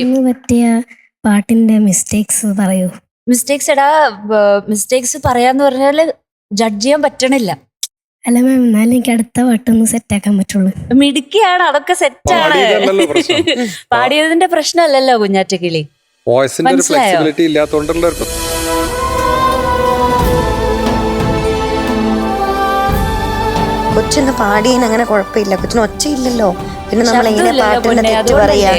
ഇന്ന് പറ്റിയ പാട്ടിന്റെ മിസ്റ്റേക്സ് പറയൂ. മിസ്റ്റേക്സ് മിസ്റ്റേക്സ് പറയാന്ന് പറഞ്ഞാല് ജഡ്ജ് ചെയ്യാൻ പറ്റണില്ല. അല്ല മാം, എന്നാലും എനിക്ക് അടുത്ത പാട്ടൊന്ന് സെറ്റ് ആക്കാൻ പറ്റുള്ളൂ. മിടുക്കിയാണ്, അതൊക്കെ സെറ്റാണ്. പാടിയതല്ലല്ലോ പ്രശ്നം. പാടിയതിന്റെ പ്രശ്നമല്ലല്ലോ കുഞ്ഞാറ്റക്കിളി. വോയിസിന്റെ ഒരു മനസ്സിലായോ? ഫ്ലെക്സിബിലിറ്റി ഇല്ലാത്തോണ്ടുള്ള ഒരു കൊച്ചിന് പാടിയതിന് അങ്ങനെ കുഴപ്പമില്ല, കൊച്ചിന് ഒച്ചയില്ലല്ലോ, പിന്നെ നമ്മൾ എങ്ങനെ പാട്ടിന്റെ തെറ്റ് പറയാ?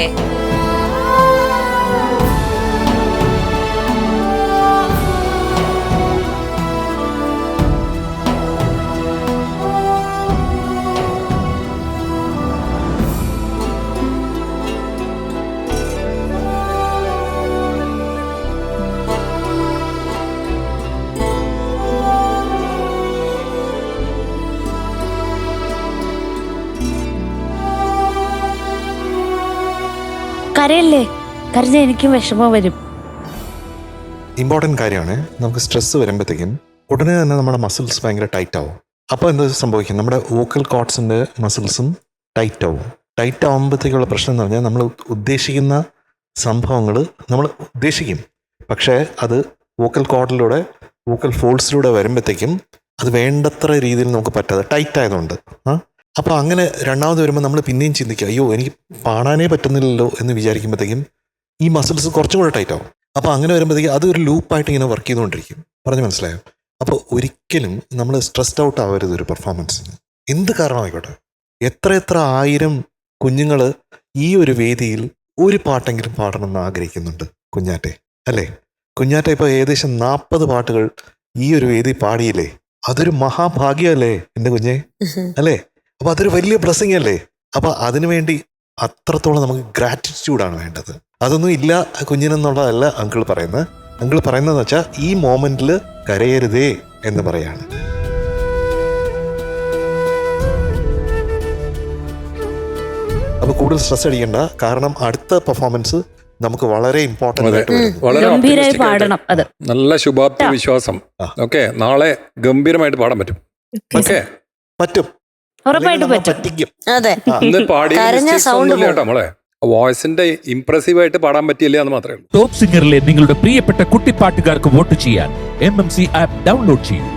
കരയല്ലേ, കരഞ്ഞ എനിക്കും വിഷമം വരും. ഇമ്പോർട്ടൻറ്റ് കാര്യമാണ്. നമുക്ക് സ്ട്രെസ് വരുമ്പോഴത്തേക്കും ഉടനെ തന്നെ നമ്മുടെ മസിൽസ് ഭയങ്കര ടൈറ്റ് ആവും. അപ്പോൾ എന്താ സംഭവിക്കും, നമ്മുടെ വോക്കൽ കോർഡ്സിൻ്റെ മസിൽസും ടൈറ്റ് ആവും. ടൈറ്റ് ആകുമ്പോഴത്തേക്കുള്ള പ്രശ്നം എന്ന് പറഞ്ഞാൽ നമ്മൾ ഉദ്ദേശിക്കുന്ന സംഭവങ്ങൾ നമ്മൾ ഉദ്ദേശിക്കും, പക്ഷേ അത് വോക്കൽ കോർഡിലൂടെ വോക്കൽ ഫോൾസിലൂടെ വരുമ്പോഴത്തേക്കും അത് വേണ്ടത്ര രീതിയിൽ നമുക്ക് പറ്റാതെ ടൈറ്റ് ആയതുകൊണ്ട് അപ്പോൾ അങ്ങനെ രണ്ടാമത് വരുമ്പോൾ നമ്മൾ പിന്നെയും ചിന്തിക്കുക, അയ്യോ എനിക്ക് പാടാനേ പറ്റുന്നില്ലല്ലോ എന്ന് വിചാരിക്കുമ്പോഴത്തേക്കും ഈ മസിൽസ് കുറച്ചും കൂടെ ടൈറ്റ് ആവും. അപ്പോൾ അങ്ങനെ വരുമ്പോഴത്തേക്കും അതൊരു ലൂപ്പായിട്ട് ഇങ്ങനെ വർക്ക് ചെയ്തുകൊണ്ടിരിക്കും. പറഞ്ഞ് മനസ്സിലായോ? അപ്പോൾ ഒരിക്കലും നമ്മൾ സ്ട്രെസ്ഡ് ഔട്ട് ആവരുത് ഒരു പെർഫോമൻസിന്, എന്ത് കാരണമായിക്കോട്ടെ. എത്ര ആയിരം കുഞ്ഞുങ്ങൾ ഈ ഒരു വേദിയിൽ ഒരു പാട്ടെങ്കിലും പാടണമെന്ന് ആഗ്രഹിക്കുന്നുണ്ട് കുഞ്ഞാറ്റെ, അല്ലേ? കുഞ്ഞാറ്റെ ഇപ്പോൾ ഏകദേശം 40 പാട്ടുകൾ ഈ ഒരു വേദി പാടിയില്ലേ? അതൊരു മഹാഭാഗ്യമല്ലേ എൻ്റെ കുഞ്ഞെ, അല്ലേ? അപ്പോൾ അതൊരു വലിയ ബ്ലെസ്സിങ് അല്ലേ? അപ്പോൾ അതിനുവേണ്ടി അത്രത്തോളം നമുക്ക് ഗ്രാറ്റിറ്റ്യൂഡാണ് വേണ്ടത്. അതൊന്നും ഇല്ല കുഞ്ഞിനെന്നുള്ളതല്ല അങ്കിൾ പറയുന്നത്. അങ്കിൾ പറയുന്നതെന്ന് വെച്ചാൽ ഈ മോമെന്റിൽ കരയരുതേ എന്ന് പറയാണ്. അപ്പോൾ കൂടുതൽ സ്ട്രെസ് അടിക്കണ്ട, കാരണം അടുത്ത പെർഫോമൻസ് നമുക്ക് വളരെ ഇമ്പോർട്ടൻ്റ് ആയിട്ട് വരും. വളരെ ഗംഭീരമായി optimistic ആയിട്ട്, പാടണം. അത് നല്ല ശുഭാപ്തി വിശ്വാസം. ഓക്കെ, നാളെ ഗംഭീരമായിട്ട് പാടാൻ പറ്റും. ഓക്കെ, പറ്റും, ഉറപ്പായിട്ടും പറ്റും. പറ്റിക്കും. അതെ, ഇന്ന് പാടിയ കരഞ്ഞ മിസ്റ്റേക്സ് sound ഒന്നുമില്ല കേട്ടോ മോളെ. വോയിസിന്റെ ഇംപ്രസീവ് ആയിട്ട് പാടാൻ പറ്റിയില്ല എന്ന് മാത്രമേ ഉള്ളൂ. ടോപ്പ് സിംഗറിലെ നിങ്ങളുടെ പ്രിയപ്പെട്ട കുട്ടിപ്പാട്ടുകാർക്ക് വോട്ട് ചെയ്യാൻ MMC ആപ്പ് ഡൗൺലോഡ് ചെയ്യൂ.